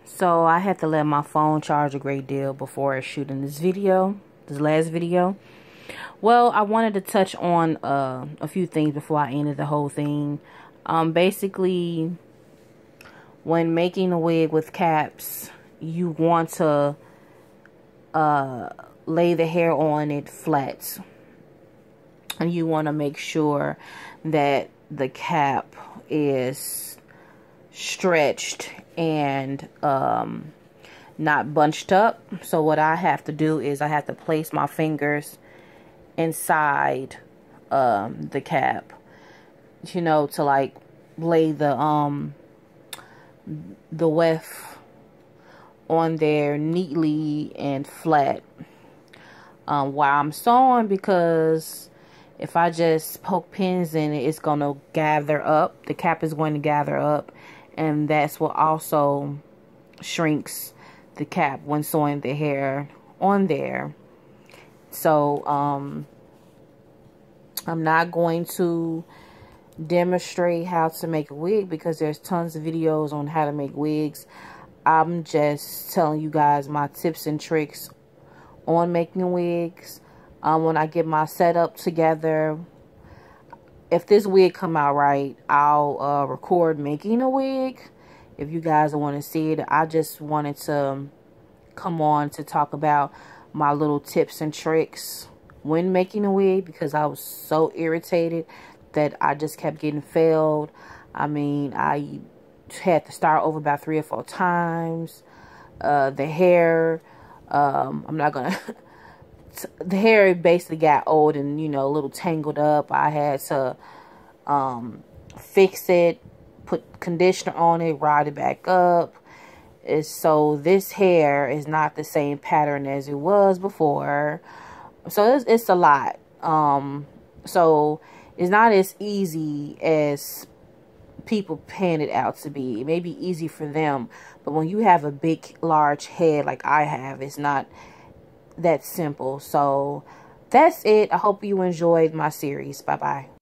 So I had to let my phone charge a great deal before shooting this last video. Well, I wanted to touch on a few things before I ended the whole thing. Basically, when making a wig with caps, you want to lay the hair on it flat. And you want to make sure that the cap is stretched and not bunched up. So what I have to do is I have to place my fingers inside the cap, you know, to like lay the weft on there neatly and flat while I'm sewing, because if I just poke pins in it, it's going to gather up. The cap is going to gather up, and that's what also shrinks the cap when sewing the hair on there. So I'm not going to demonstrate how to make a wig because there's tons of videos on how to make wigs. I'm just telling you guys my tips and tricks on making wigs. When I get my setup together, if this wig come out right, I'll record making a wig if you guys want to see it. I just wanted to come on to talk about my little tips and tricks when making a wig, because I was so irritated that I just kept getting failed. I mean, I had to start over about 3 or 4 times. The hair, I'm not gonna the hair basically got old and, you know, a little tangled up. I had to fix it, put conditioner on it, ride it back up. So this hair is not the same pattern as it was before. So it's a lot. So it's not as easy as people pan it out to be. It may be easy for them, but when you have a big, large head like I have, it's not that simple. So that's it. I hope you enjoyed my series. Bye bye.